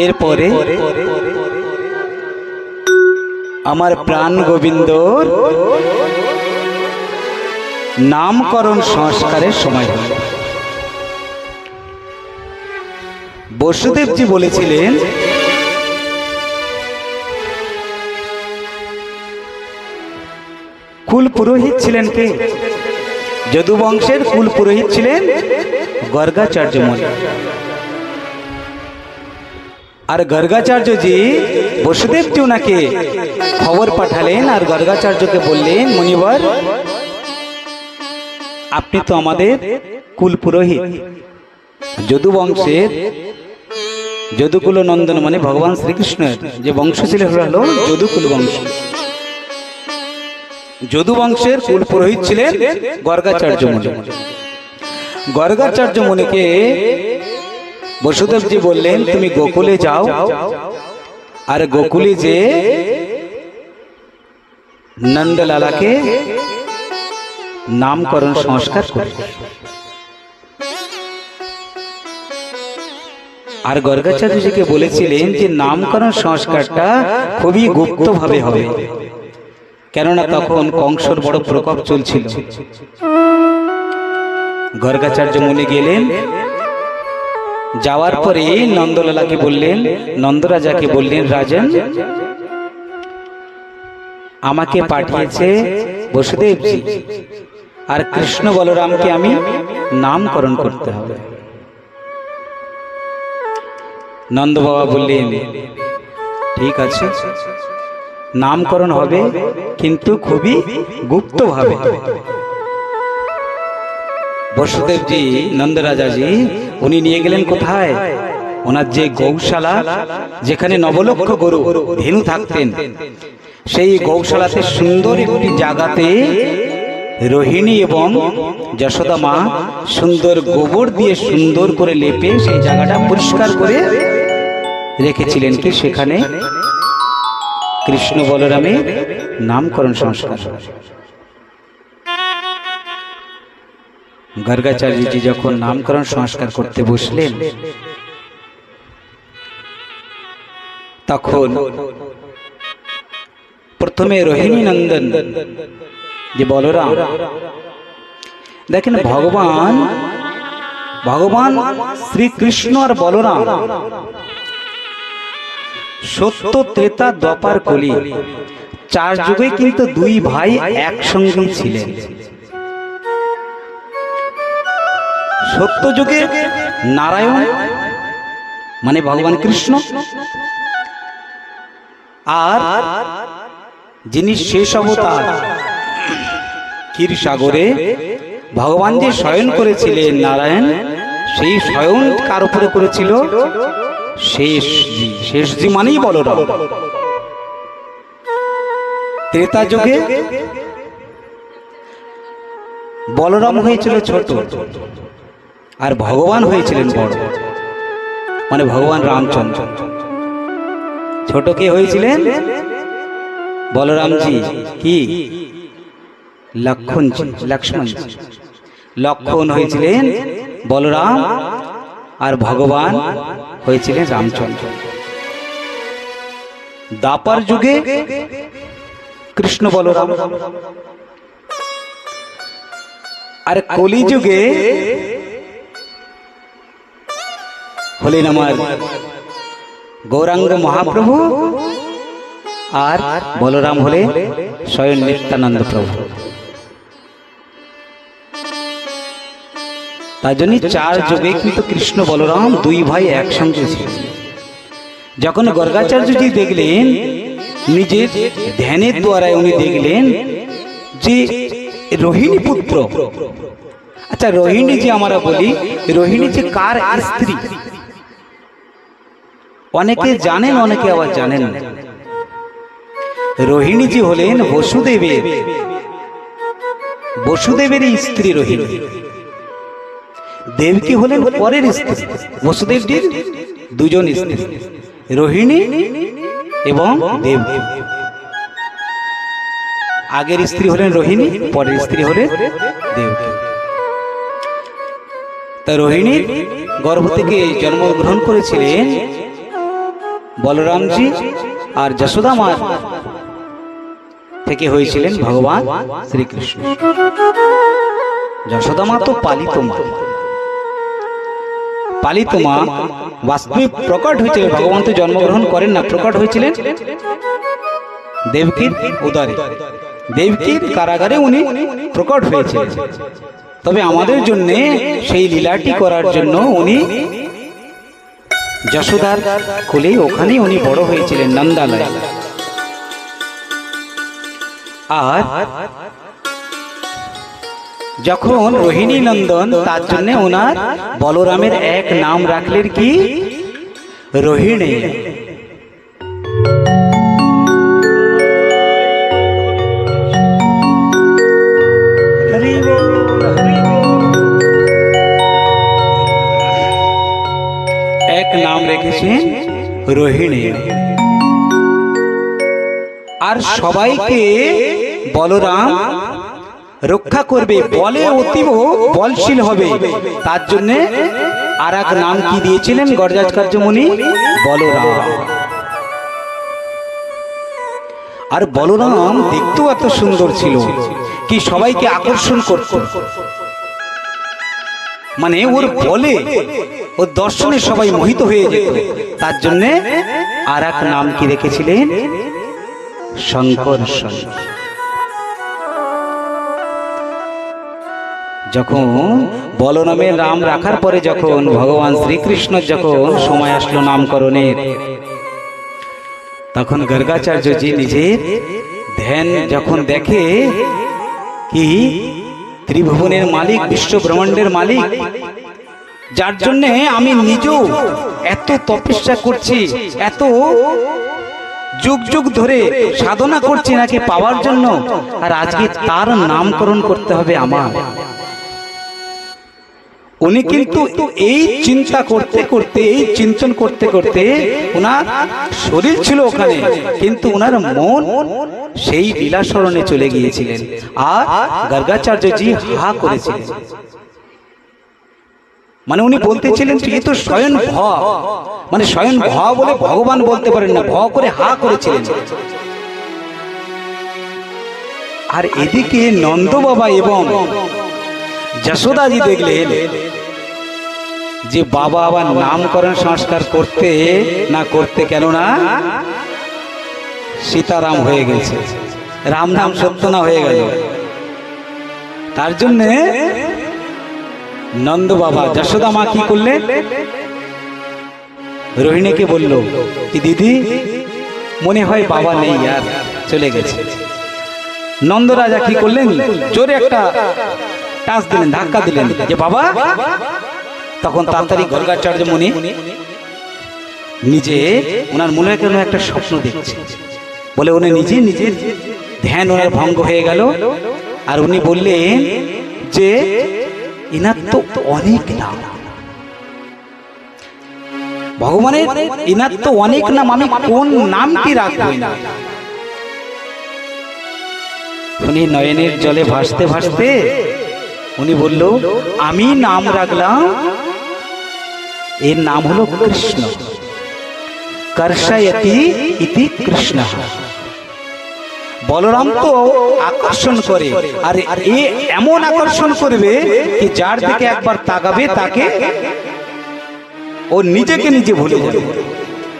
এরপরে আমার প্রাণ গোবিন্দর নামকরণ সংস্কারের সময় হল। বসুদেবজি বলেছিলেন, কুল পুরোহিত ছিলেন কে? যদু বংশের কুল পুরোহিত ছিলেন গর্গাচার্য মুনি। আর গর্গাচার্যজি বসুদেবজি ওনাকে খবর পাঠালেন আর গর্গাচার্যকে বললেন, মুনিবর, আপনি তো আমাদের কুল পুরোহিত। যদু বংশের যদুকুল নন্দন মানে ভগবান শ্রীকৃষ্ণের যে বংশ ছিল হলো যদুকুল বংশ। যদু বংশের কুল পুরোহিত ছিলেন গর্গাচার্য মুনি। গর্গাচার্য মুনিকে বসুদেবজি বললেন, তুমি গোকুলে যাও, আর গোকুলে যে নন্দলালাকে নামকরণ সংস্কার করে। আর গর্গাচার্যজিকে বলেছিলেন যে নামকরণ সংস্কারটা খুবই গুপ্তভাবে হবে, কেননা তখন কংসর বড় প্রকোপ চলছিল। গর্গাচার্য মুনি গেলেন, যাওয়ার পরে নন্দলালাকে বললেন, নন্দরাজাকে বললেন, রাজন, আমাকে পাঠিয়েছে বসুদেবজি, আর কৃষ্ণ বলরামকে আমি নামকরণ করতে হবে। নন্দ বাবা বললেন, ঠিক আছে, নামকরণ হবে, কিন্তু খুবই গুপ্তভাবে। বসুদেবজি নন্দরাজাজি উনি নিয়ে গেলেন কোথায়? ওনার যে গৌশালা, যেখানে নবলক্ষ গরু ধেনু থাকতেন, সেই গৌশালাতে সুন্দর একটি জায়গাতে রোহিণী এবং যশোদা মা সুন্দর গোবর দিয়ে সুন্দর করে লেপে সেই জায়গাটা পরিষ্কার করে রেখেছিলেন, কি সেখানে কৃষ্ণ বলরামের নামকরণ সংস্কার। গর্গাচার্যজি যখন নামকরণ সংস্কার করতে বসলেন, তখন প্রথমে রোহিণী নন্দন যে বলরাম, দেখেন ভগবান শ্রীকৃষ্ণ আর বলরাম সত্য, ত্রেতা, দ্বাপর, কলি চার যুগে কিন্তু দুই ভাই একসঙ্গে ছিলেন। সত্য যুগে নারায়ণ মানে ভগবান কৃষ্ণ, আর যিনি শেষ অবতার ক্ষীরসাগরে ভগবান যে শয়ন করেছিলেন নারায়ণ, সেই শয়ন কার উপরে করেছিল? শেষজি। শেষজি মানেই বলরাম। ত্রেতা যুগে বলরাম হয়েছিল ছোট, আর ভগবান হয়েছিলেন বড়, মানে ভগবান রামচন্দ্র। ছোট কে হয়েছিলেন? বলরামজি। কি? লক্ষণজি, লক্ষ্মণজি। লক্ষণ হয়েছিলেন বলরাম, আর ভগবান হয়েছিলেন রামচন্দ্র। দ্বাপর যুগে কৃষ্ণ বলরাম, আর কলি যুগে হলেন আমার গৌরাঙ্গ মহাপ্রভু, আর বলরাম হলে স্বয়ং নিত্যানন্দ প্রভু। তাই জন্য চার যুগে কিন্তু কৃষ্ণ বলরাম দুই ভাই একসঙ্গে ছিলেন। যখন গর্গাচার্যজি দেখলেন, নিজের ধ্যানের দ্বারায় উনি দেখলেন যে রোহিণী পুত্র, আচ্ছা রোহিণী যে আমরা বলি, রোহিণী যে কার স্ত্রী? অনেকে জানেন, অনেকে আবার জানেন না। রোহিণী জি হলেন বসুদেবের স্ত্রী রোহিণী। দেবকী হলেন পরের স্ত্রী। বসুদেবজির দুজন স্ত্রী, রোহিণী এবং দেবকী। আগের স্ত্রী হলেন রোহিণী, পরের স্ত্রী হলেন দেবকী। তা রোহিণীর গর্ভ থেকে জন্মগ্রহণ করেছিলেন বলরামজি আর যশোদা মা থেকে হয়েছিলেন ভগবান শ্রীকৃষ্ণ। যশোদা মা তো পালিত মা, পালিত মা বাস্তবিক প্রকট হয়েছিলেন। ভগবান তো জন্মগ্রহণ করেন না, প্রকট হয়েছিলেন দেবকীর উদরে, দেবকীর কারাগারে উনি প্রকট হয়েছিলেন। তবে আমাদের জন্য সেই লীলাটি করার জন্য উনি যশোদার কোলে ওখানে উনি বড় হয়েছিলেন নন্দালয়ে। আর যখন রোহিণী নন্দন, তার জন্য ওনার বলরামের এক নাম রাখলেন কি? রোহিণী। এক নাম রেখেছেন রোহিণী। আর সবাইকে বলরাম রক্ষা করবে, বলে অতীব বলশীল হবে, তার জন্য আর এক নাম কি দিয়েছিলেন গর্জাচার্য মুনি? বলরাম। আর বলরাম দেখতেও এত সুন্দর ছিল কি সবাইকে আকর্ষণ করত, মানে ওর বলে ওর দর্শনে সবাই মোহিত হয়ে যেত। তার জন্য আর এক নাম কি রেখেছিলেন? শঙ্কর্ষণ। যখন বলরামের নাম রাখার পরে যখন ভগবান শ্রীকৃষ্ণ যখন সময় আসলো নামকরণের, তখন গর্গাচার্যজি নিজের ধ্যান যখন দেখে কি ত্রিভুবনের মালিক, বিশ্ব ব্রহ্মাণ্ডের মালিক, যার জন্য আমি নিজেও এত তপস্যা করছি, এত যুগ যুগ ধরে সাধনা করছি নাকি পাওয়ার জন্য, আর আজকে তার নামকরণ করতে হবে আমার। উনি কিন্তু এই চিন্তা করতে করতে, এই চিন্তন করতে করতে, ওনার শরীর ছিল ওখানে, কিন্তু ওনার মন সেই লীলাস্মরণে চলে গিয়েছিলেন। আর গর্গাচার্যজি হা করেছিলেন, মানে উনি বলতেছিলেন এ তো স্বয়ং ভ, মানে স্বয়ং ভ বলে ভগবান বলতে পারেন না, ভ করে হা করেছিলেন। আর এদিকে নন্দ বাবা এবং যশোদাজি দেখলেন যে বাবা আবার নামকরণ সংস্কার করতে না করতে, কেননা সীতারাম হয়ে গেছে, রাম নাম সত্য না হয়ে গেল। তার জন্য নন্দ বাবা যশোদা মা কি করলেন? রোহিণীকে বলল কি দিদি মনে হয় বাবা নেই, আর চলে গেছে। নন্দ রাজা কি করলেন? জোরে একটা টাচ দিলেন, ধাক্কা দিলেন যে বাবা। তখন তাড়াতাড়ি গর্গাচার্য মুনি নিজে ওনার মনে কেন একটা স্বপ্ন দেখছে বলে উনি নিজে নিজের ধ্যান ওনার ভঙ্গ হয়ে গেল। আর উনি বললেন যে ইনার তো অনেক নাম, ভগবানের ইনার তো অনেক নাম, আমি কোন নামটি রাখবো না। উনি নয়নের জলে ভাসতে ভাসতে উনি বলল আমি নাম রাখলাম, এর নাম হলো কৃষ্ণ। কর্ষয়তি ইতি কৃষ্ণ। বলরাম তো আকর্ষণ করে, আর এ এমন আকর্ষণ করবে কি যার দিকে একবার তাকাবে তাকে ও নিজেকে নিজে ভুলে যাবে।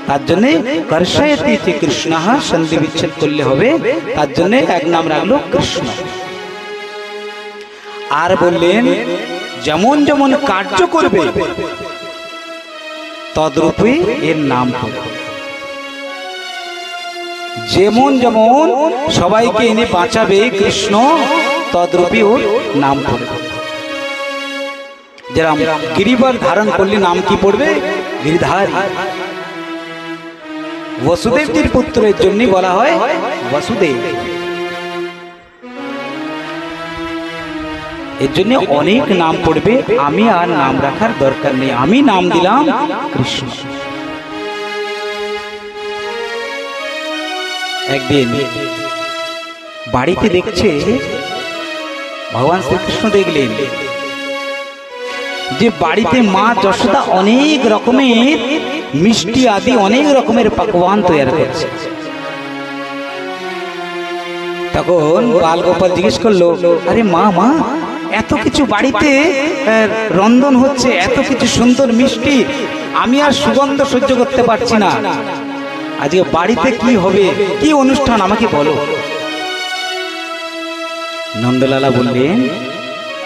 তার জন্য কর্ষয়তি ইতি কৃষ্ণ, সন্ধি বিচ্ছেদ করলে হবে, তার জন্য এক নাম রাখলো কৃষ্ণ। আর বললেন যেমন যেমন কার্য করবে তদ্রূপে এর নাম পড়বে, যেমন যেমন সবাইকে এনে বাঁচাবে কৃষ্ণ, তদ্রূপে ওর নাম পড়বে। যেরকম গিরিবার ধারণ করলে নাম কি পড়বে? গিরিধারী। বসুদেবজির পুত্রের জন্য বলা হয় বসুদেব। এর জন্য অনেক নাম পড়বে, আমি আর নাম রাখার দরকার নেই, আমি নাম দিলাম কৃষ্ণ। একদিন বাড়িতে দেখছে ভগবান শ্রীকৃষ্ণ, দেখলেন যে বাড়িতে মা যশোদা অনেক রকমের মিষ্টি আদি অনেক রকমের পাকওয়ান তৈরি করছে। তখন বাল গোপাল জিজ্ঞেস করলো, আরে মা মা, এত কিছু বাড়িতে রন্ধন হচ্ছে, এত কিছু সুন্দর মিষ্টি, আমি আর সুগন্ধ সহ্য করতে পারছি না, আজকে বাড়িতে কি হবে, কি অনুষ্ঠান আমাকে বলো। নন্দলালা বললেন,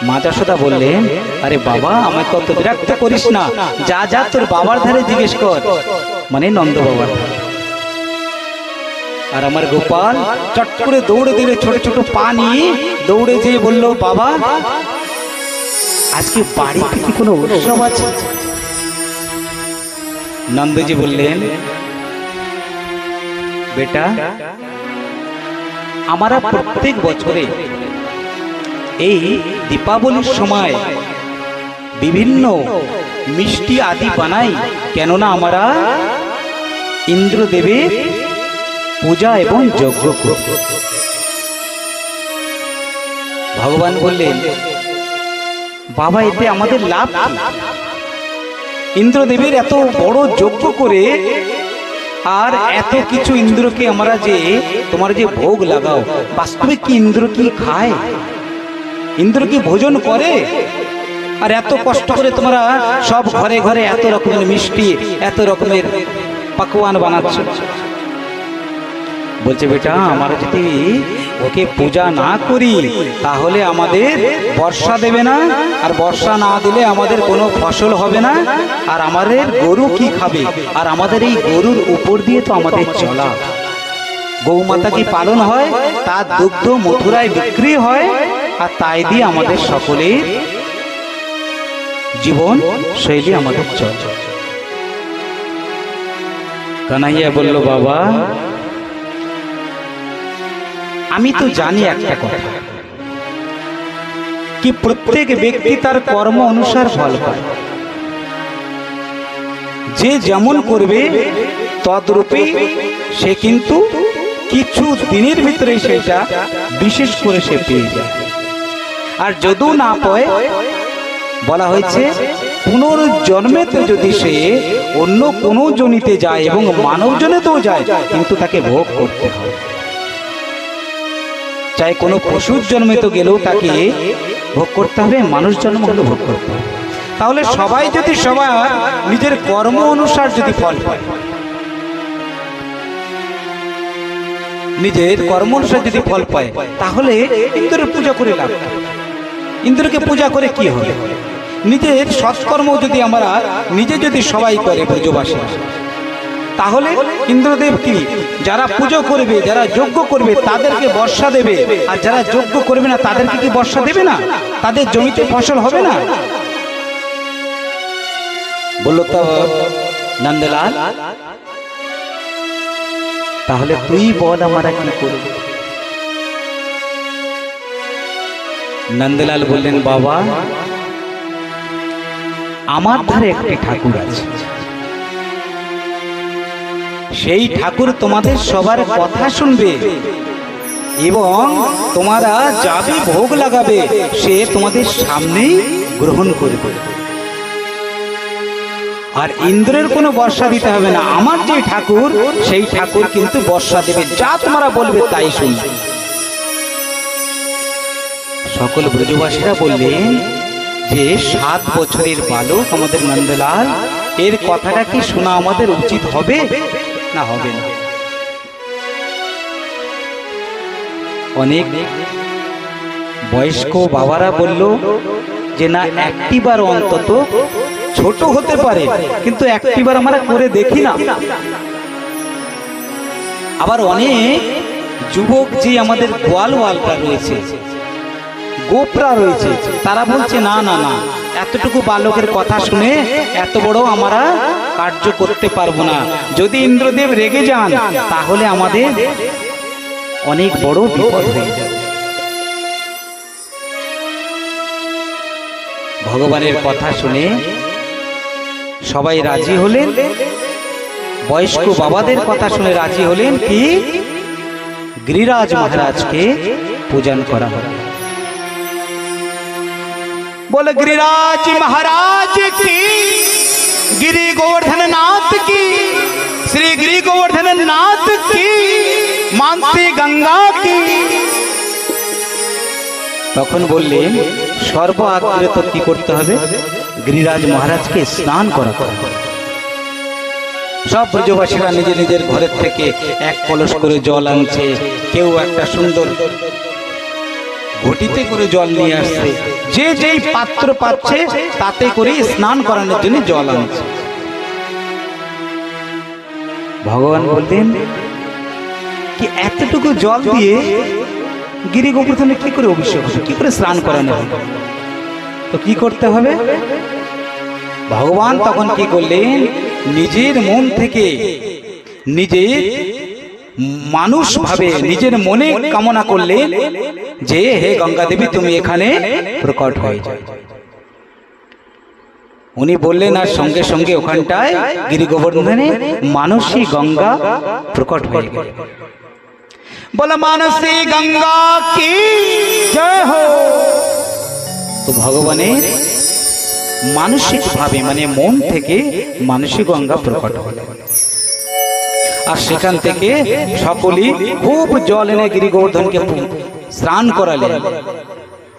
মা যশোদা বললেন, আরে বাবা আমাকে অত বিরক্ত করিস না, যা যা তোর বাবার ধারে জিজ্ঞেস কর, মানে নন্দ বাবার ধারে। আর আমার গোপাল চট করে দৌড়ে দিলে, ছোট ছোট পা নিয়ে দৌড়ে যেয়ে বললো, বাবা আজকে বাড়িতে কি কোনো উৎসব আছে? নন্দজি বললেন, বেটা আমরা প্রত্যেক বছরে এই দীপাবলির সময় বিভিন্ন মিষ্টি আদি বানাই, কেননা আমরা ইন্দ্রদেবের পূজা এবং যজ্ঞ করব। ভগবান বললেন, বাবা এতে আমাদের লাভ কি? ইন্দ্রদেবের এত বড় যজ্ঞ করে আর এত কিছু ইন্দ্রকে আমরা যে তোমার যে ভোগ লাগাও, বাস্তবে কি ইন্দ্র কি খায়? ইন্দ্র কি ভোজন করে? আর এত কষ্ট করে তোমরা সব ঘরে ঘরে এত রকমের মিষ্টি, এত রকমের পাকওয়ান বানাচ্ছ। বলছে, বেটা আমরা যদি ওকে পূজা না করি তাহলে আমাদের বর্ষা দেবে না, আর বর্ষা না দিলে আমাদের কোনো ফসল হবে না, আর আমাদের গরু কি খাবে? আর আমাদের এই গরুর উপর দিয়ে তো আমাদের চলা, গৌমাতা কি পালন হয়, তার দুগ্ধ মথুরায় বিক্রি হয়, আর তাই দিয়ে আমাদের সকলের জীবন শৈলী আমাদের চলে। কানাইয়া বলল, বাবা আমি তো জানি একটা কথা, কি প্রত্যেক ব্যক্তি তার কর্ম অনুসার ফল পায়, যে যেমন করবে তদ্রূপে সে কিন্তু কিছু দিনের ভিতরে সেটা বিশেষ করে সে পেয়ে যায়। আর যদিও না পায়, বলা হয়েছে পুনর্জন্মেতে যদি সে অন্য কোনো জনিতে যায় এবং মানব জনিতেও যায়, কিন্তু তাকে ভোগ করতে হয়। চাই কোনো পশুর জন্মে তো গেলেও তাকে ভোগ করতে হবে, মানুষ জন্ম হলে ভোগ করতে হবে। তাহলে সবাই যদি সবার নিজের কর্ম অনুসার যদি ফল পায়, নিজের কর্ম অনুসার যদি ফল পায়, তাহলে ইন্দ্রের পূজা করে লাভ। ইন্দ্রকে পূজা করে কি হবে? নিজের সৎকর্ম যদি আমরা নিজে যদি সবাই করে ব্রজবাসীরা, তাহলে ইন্দ্রদেব কি যারা পুজো করবে, যারা যজ্ঞ করবে তাদেরকে বর্ষা দেবে, আর যারা যজ্ঞ করবে না তাদেরকে কি বর্ষা দেবে না? তাদের জমিতে ফসল হবে না? বলল তো নন্দলাল, তাহলে তুই বল আমরা কি করব? নন্দলাল বললেন, বাবা আমার ধারে একটি ঠাকুর আছে, সেই ঠাকুর তোমাদের সবার কথা শুনবে এবং তোমরা যাবে ভোগ লাগাবে সে তোমাদের সামনেই গ্রহণ করবে। আর ইন্দ্রের কোনো বর্ষা দিতে হবে না, আমার যে ঠাকুর সেই ঠাকুর কিন্তু বর্ষা দেবে, যা তোমরা বলবে তাই শুনবে। সকল ব্রজবাসীরা বললেন যে 7 বছরের বালক আমাদের নন্দলাল, এর কথাটা কি শোনা আমাদের উচিত হবে না হবে না? অনেক বয়স্ক বাবারা বলল যে না, একটিবার অন্তত, ছোট হতে পারে কিন্তু একটিবার আমরা করে দেখি না। আবার অনেক যুবক যে আমাদের গোয়ালওয়ালরা রয়েছে, গোপরা রয়েছে, তারা বলছে না না না, এতটুকু বালকের কথা শুনে এত বড় আমরা কার্য করতে পারবো না, যদি ইন্দ্রদেব রেগে যান তাহলে আমাদের অনেক বড় বিপদ হয়ে যাবে। ভগবানের কথা শুনে সবাই রাজি হলেন, বয়স্ক বাবাদের কথা শুনে রাজি হলেন কি গিরিরাজ মহারাজকে পূজন করা হবে। बोले गिरिराज महाराज की, गिरि गोवर्धन नाथ की, श्री गिरि गोवर्धन नाथ की, मानसी गंगा की। তখন বললেন সর্ব আগে তো কি করতে হবে, गिरिराज মহারাজকে স্নান করাতে হবে। সব ব্রজবাসীরা নিজের নিজের ঘরের থেকে এক কলস করে জল আনছে, কেউ একটা সুন্দর ঘটিতে করে জল নিয়ে আসছে, যে যেই পাত্র পাচ্ছে তাতে করে স্নান করানোর জন্য জল আনছে। ভগবান বললেন কি এতটুকু জল দিয়ে গিরি গোবর্ধনে কি করে অভিষেক হবে, কি করে স্নান করানো হবে, তো কি করতে হবে? ভগবান তখন কি করলেন, নিজের মন থেকে নিজের মানুষ ভাবে নিজের মনে কামনা করলেন যে হে গঙ্গা দেবী তুমি এখানে প্রকট হয়ে যাও। উনি বললেন আর সঙ্গে সঙ্গে ওখানটায় গিরি গোবর্ধনে মানসী গঙ্গা প্রকট হয়ে গেল। বলা মানসী গঙ্গা কি জয় হো। তো ভগবানের মানসিক ভাবে মানে মন থেকে মানসিক গঙ্গা প্রকট হল। আর সেখান থেকে সকলেই খুব জল এনে গিরি গোবর্ধনকে স্নান করালেন।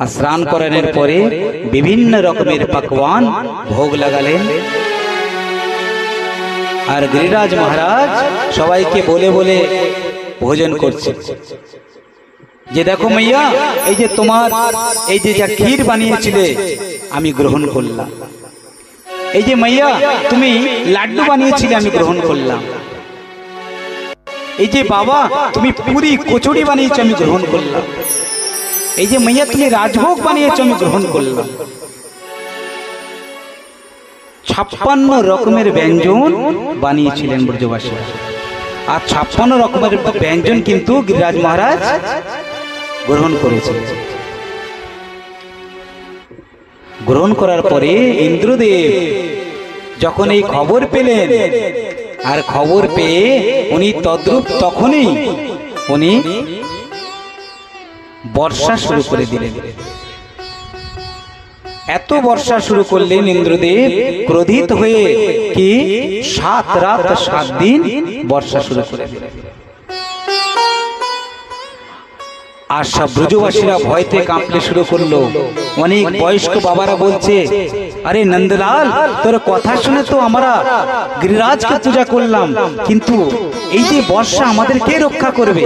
আর স্নান করানোর পরে বিভিন্ন রকমের পাকওয়ান ভোগ লাগালেন। আর গিরিরাজ মহারাজ সবাইকে বলে বলে ভোজন করছে যে দেখো মাইয়া, এই যে তোমার এই যে যা ক্ষীর বানিয়েছিলে আমি গ্রহণ করলাম, এই যে মাইয়া তুমি লাড্ডু বানিয়েছিলে আমি গ্রহণ করলাম, এই যে বাবা তুমি পুরি কচুরি বানিয়েছো আমি গ্রহণ করলাম, এই যে মাইয়া তুমি রাজভোগ বানিয়েছো আমি গ্রহণ করলাম। 56 রকমের ব্যঞ্জন বানিয়েছিলেন ব্রজবাসীরা। আর 56 রকমের ব্যঞ্জন কিন্তু গিরিরাজ মহারাজ গ্রহণ করেছিলেন। গ্রহণ করার পরে ইন্দ্রদেব যখন এই খবর পেলেন, আর খবর পেয়ে উনি তদ্রূপ তখনই উনি বর্ষা শুরু করে দিলেন। এত বর্ষা শুরু করলেন ইন্দ্রদেব ক্রোধিত হয়ে কি 7 রাত 7 দিন বর্ষা শুরু করে দিলেন। আর সব ব্রজবাসীরা ভয়তে কাঁপতে শুরু করলো। অনেক বয়স্ক বাবারা বলছে আরে নন্দলাল তোর কথা শুনে তো আমরা গিরিরাজকে পূজা করলাম, কিন্তু এই যে বর্ষা আমাদের কে রক্ষা করবে?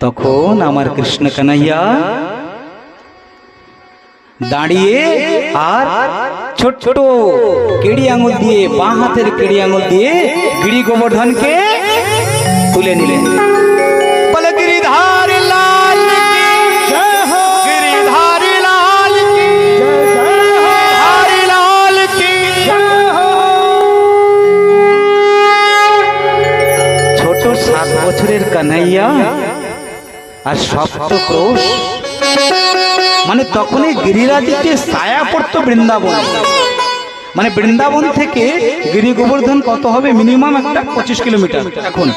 তখন আমার কৃষ্ণ কানাইয়া দাঁড়িয়ে আর ছোট ছোট কেড়ি আঙুল দিয়ে, বাঁ হাতের কেড়ি আঙুল দিয়ে গিরি গোবর্ধনকে তুলে নিলেন। বলে গিরিধারী লাল কি জয় হো, গিরিধারী লাল কি জয় হো, গিরিধারী লাল কি জয় হো। ছোট 7 বছরের কানাইয়া আর সপ্ত ক্রোশ, মানে তখনই গিরিরাজের যে ছায়া পড়তো বৃন্দাবন, মানে বৃন্দাবন থেকে গিরি গোবর্ধন কত হবে মিনিমাম একটা 25 কিলোমিটার। এখন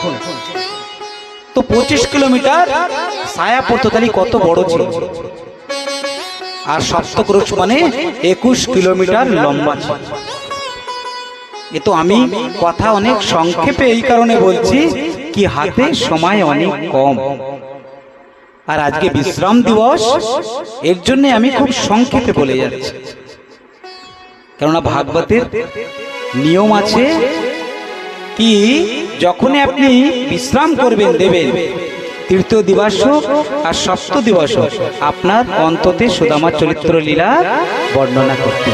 তো 25 কিলোমিটার ছায়া পড়তো, তাহলে কত বড় ছিল। আর সপ্তক্রোশ মানে 21 কিলোমিটার লম্বা ছিল। এ তো আমি কথা অনেক সংক্ষেপে এই কারণে বলছি কি হাতে সময় অনেক কম, আর আজকে বিশ্রাম দিবস, এর জন্য আমি খুব সংক্ষেপে বলে যাচ্ছি। কেননা ভাগবতের নিয়ম আছে কি যখনই আপনি বিশ্রাম করবেন দেবেন, তৃতীয় দিবস আর সপ্তম দিবস আপনার অন্ততে সুদামা চরিত্র লীলা বর্ণনা করতে।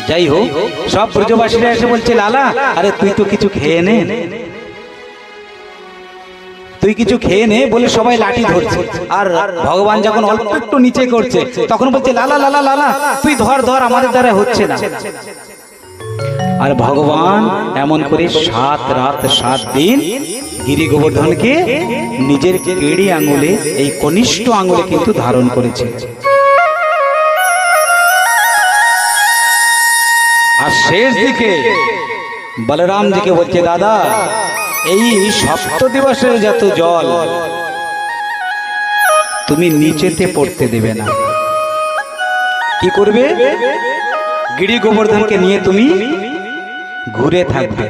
যাই হোক, সব ব্রজবাসীরা এসে বলছে লালা আরে তুই তো কিছু খেয়ে নে, তুই কিছু খেয়ে নে বলে সবাই লাঠি ধরছে। আর ভগবান যখন অল্প একটু নিচে করছে তখন বলছে লালা লালা লালা তুই ধর ধর, আমাদের দ্বারা হচ্ছে না। আর ভগবান এমন করে 7 রাত 7 দিন গিরি গোবর্ধনকে নিজের কেড়ি আঙুলে, এই কনিষ্ঠ আঙুলে কিন্তু ধারণ করেছে। আর শেষ দিকে বলরামজিকে বলছে দাদা এই সপ্তদিবসের যত জল তুমি নিচেতে পড়তে দেবে না। কি করবে? গিরি গোবর্ধনকে নিয়ে তুমি ঘুরে থাকবে।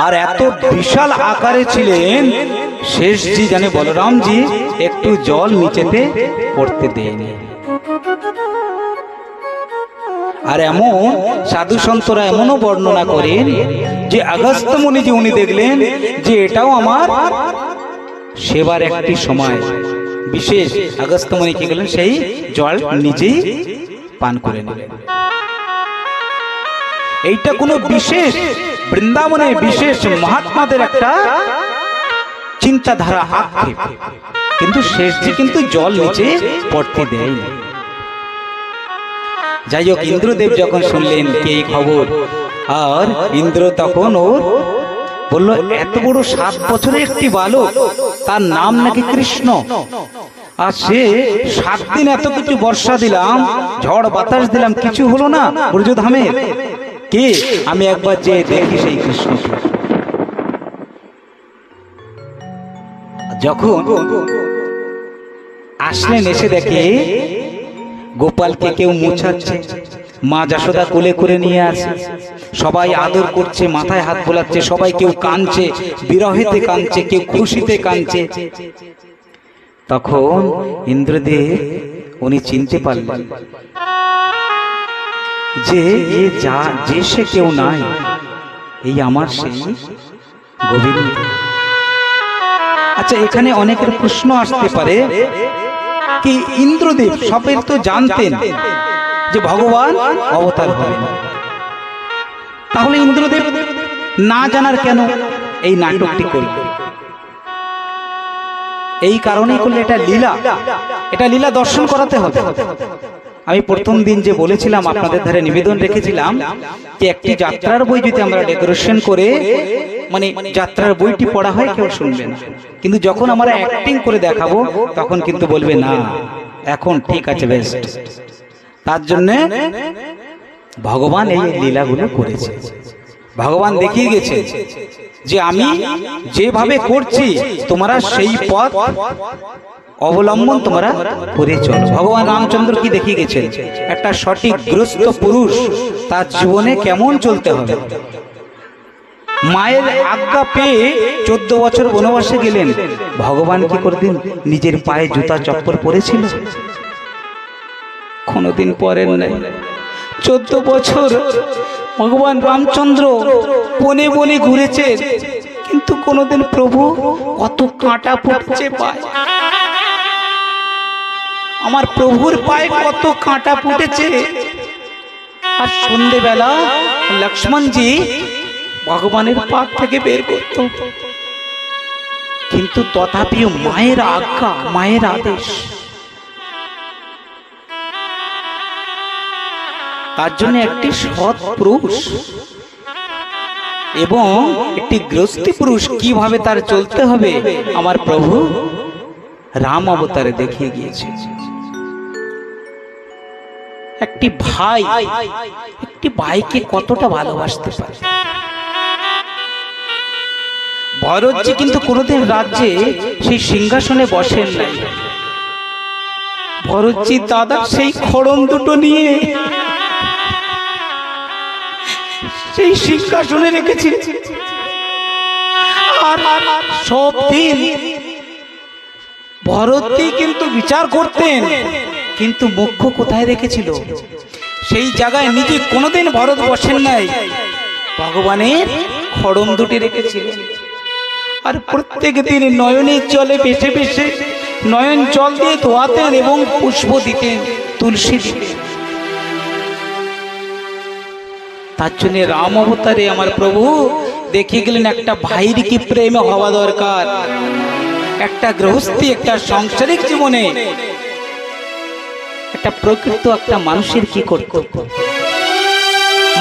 আর এত বিশাল আকারে ছিলেন শেষজি, জানে বলরামজি একটু জল নিচেতে পড়তে দেয়নি। আর এমন সাধু সন্তরা এমনও বর্ণনা করেন যে আগস্ত্য মুনিজি উনি দেখলেন যে এটাও আমার সেবার একটি সময় বিশেষ। আগস্ত্য মুনি কি করলেন? সেই জল নিজেই পান করে নিলেন। এইটা কোনো বিশেষ বৃন্দাবনে বিশেষ মহাত্মাদের একটা চিন্তাধারা আক্ষেপ, কিন্তু শেষজি কিন্তু জল নিচে পড়তে দেয়নি। যাই হোক, ইন্দ্রদেব যখন শুনলেন কি এই খবর, আর ইন্দ্র তখন ওর বলল, এত বড় 7 বছরের একটি বালক, তার নাম নাকি কৃষ্ণ, আর সে 7 দিন এত কিছু বর্ষা দিলাম, ঝড় বাতাস দিলাম, কিছু হলো না ব্রজধামে, কে আমি একবার যে দেখি সেই কৃষ্ণ। যখন আসলেন, এসে দেখে গোপালকে কেউ মোছাচ্ছে, মা যশোদা কোলে করে নিয়ে আসে, সবাই আদর করছে, মাথায় হাত বোলাচ্ছে, সবাই কেউ কাঁদছে, বিরহেতে কাঁদছে, কেউ খুশিতে কাঁদছে। তখন ইন্দ্রদেব উনি চিনতে পারলেন যে যে সে কেউ নাই, এই আমার সেই গোবিন্দ। আচ্ছা, এখানে অনেকের প্রশ্ন আসতে পারে কি ইন্দ্রদেব সবের তো জানতেন যে ভগবান অবতার হবেন, তাহলে ইন্দ্রদেব না জানার কেন এই নাটকটি করল? এই কারণেই করলে, এটা লীলা, এটা লীলা দর্শন করাতে হবে। আমি প্রথম দিন যে বলেছিলাম, আপনাদের ধারে নিবেদন রেখেছিলাম যে একটি যাত্রার বই যদি আমরা ডেকোরেশন করে, মানে যাত্রার বইটি পড়া হয়, কেউ শুনবে না, কিন্তু যখন আমরা অ্যাক্টিং করে দেখাবো তখন কিন্তু বলবে না এখন ঠিক আছে, বেস্ট। তার জন্য ভগবান এই লীলাগুলো করেছে। ভগবান দেখিয়ে গেছে যে আমি যেভাবে করছি তোমরা সেই পথ অবলম্বন তোমরা করে চলো। ভগবান রামচন্দ্র কি দেখিয়ে গেছেন? একটা সঠিক গৃহস্থ পুরুষ তার জীবনে কেমন চলতে হবে। মায়ের আজ্ঞা পেয়ে 14 বছর বনবাসে গেলেন। ভগবান কি করতেন? নিজের পায়ে জুতা চপ্পল পরেছিল? কোনদিন পরেন নাই। 14 বছর ভগবান রামচন্দ্র বনে বনে ঘুরেছে, কিন্তু কোনদিন প্রভু কত কাঁটা ফুটছে পায়, আমার প্রভুর পায়ে কত কাঁটা ফুটেছে। আর সন্ধ্যেবেলা লক্ষ্মণজি ভগবানের পাক থেকে বের করত, কিন্তু তথাপিও মায়ের আজ্ঞা, মায়ের আদেশ। তার জন্য একটি সৎ পুরুষ এবং একটি গৃহস্থী পুরুষ কিভাবে তার চলতে হবে আমার প্রভু রাম অবতারে দেখিয়ে গিয়েছে। একটি ভাই একটি ভাইকে কতটা ভালোবাসতে পারে। ভরতজি কিন্তু কোনদিন রাজ্যে সেই সিংহাসনে বসেন নাই। ভরতজি দাদা সেই খড়ম দুটো নিয়ে সেই সিংহাসনে রেখেছি, আর সব দিন ভরতজি কিন্তু বিচার করতেন, কিন্তু মুখ্য কোথায় রেখেছিল? সেই জায়গায় নিজে কোনোদিন ভরত বসেন নাই, ভগবানের খড়ম দুটি রেখেছিলেন। আর প্রত্যেক দিন নয়নের জলে ভেসে ভেসে নয়ন জল দিয়ে ধোয়াতেন এবং পুষ্প দিতেন, তুলসী দিতেন। তার জন্য রাম অবতারে আমার প্রভু দেখিয়ে গেলেন একটা ভাইয়ের কি প্রেম হওয়া দরকার, একটা গৃহস্থী, একটা সাংসারিক জীবনে একটা প্রকৃত একটা মানুষের কি কর্তব্য,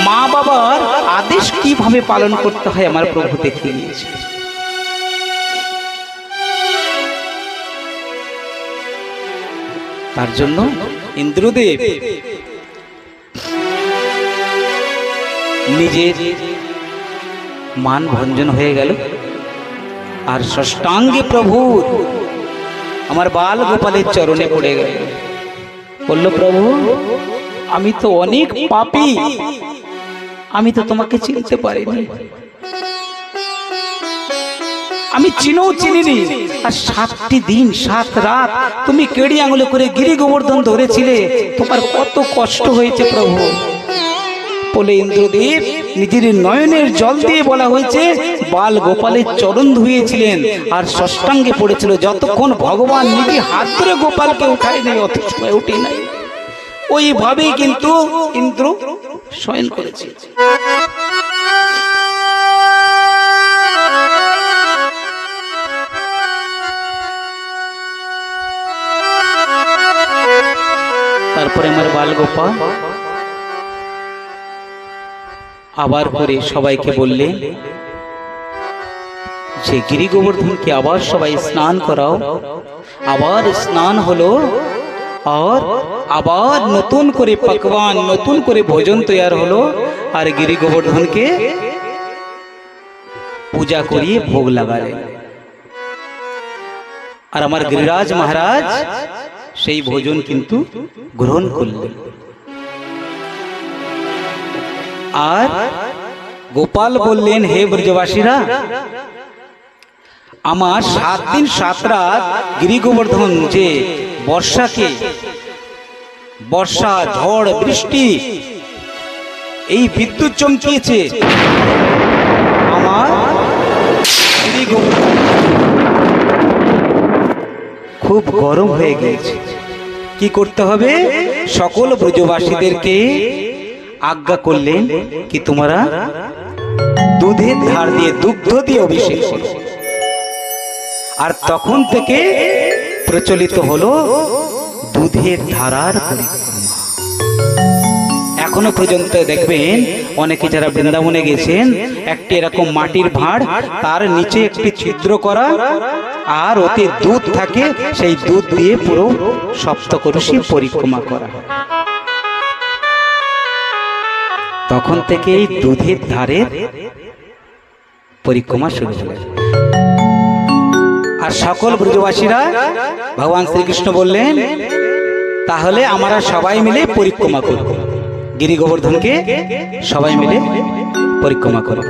মা বাবার আদেশ কিভাবে পালন করতে হয় আমার প্রভু দেখিয়ে দিয়েছে। তার জন্য ইন্দ্রদেব নিজের মান ভঞ্জন হয়ে গেল আর ষষ্ঠাঙ্গে প্রভু আমার বাল গোপালের চরণে পড়ে গেল। বলল, প্রভু আমি তো অনেক পাপী, আমি তো তোমাকে চিনতে পারিনি, আমি চিনিনি। আর 7টি দিন 7 রাত তুমি কেড়ি আঙুলে করে গিরি গোবর্ধন ধরেছিলে, তোমার কত কষ্ট হয়েছে প্রভু। বলে ইন্দ্রদেব নিজের নয়নের জল দিয়ে বলা হয়েছে বাল গোপালের চরণ ধুয়েছিলেন আর ষষ্ঠাঙ্গে পড়েছিল, যতক্ষণ ভগবান নিজে হাত ধরে গোপালকে উঠায় নাই, অত সময় উঠে নাই। ওইভাবেই কিন্তু ইন্দ্র শয়ন করেছে। তারপরে আমার বাল গোপাল আবার করে সবাইকে বললেন যে গিরি গোবর্ধনকে আবার সবাই স্নান করাও। আবার স্নান হলো আর আবার নতুন করে পকবান, নতুন করে ভোজন তৈরি হলো আর গিরি গোবর্ধনকে পূজা করিয়ে ভোগ লাগালেন। আর আমার গিরিরাজ মহারাজ সেই ভোজন কিন্তু গ্রহণ করলেন। আর গোপাল বললেন, হে ব্রজবাসীরা, আমার 7 দিন 7 রাত গিরি গোবর্ধন যে বর্ষা ঝড় বৃষ্টি এই বিদ্যুৎ চমকিয়েছে, আমার গিরি গোবর্ধন খুব গরম হয়ে গেছে। কি করতে হবে? সকল ব্রজবাসীদেরকে আজ্ঞা করলেন কি তোমরা দুধের ধার দিয়ে, দুগ্ধ দিয়ে অভিষেক করো। আর তখন থেকে প্রচলিত হলো দুধের ধারার পরিক্রমা। এখনো পর্যন্ত দেখবেন অনেকে যারা বৃন্দাবনে গেছেন, একটি এরকম মাটির ভাঁড়, তার নিচে একটি ছিদ্র করা আর ওতে দুধ থাকে, সেই দুধ দিয়ে পুরো সপ্তকলসী পরিক্রমা করা হয়। তখন থেকে এই দুধের ধারের পরিক্রমা শুরু হল। আর সকল ব্রজবাসীরা ভগবান শ্রীকৃষ্ণ বললেন, তাহলে আমরা সবাই মিলে পরিক্রমা করব, গিরি গোবর্ধনকে সবাই মিলে পরিক্রমা করব।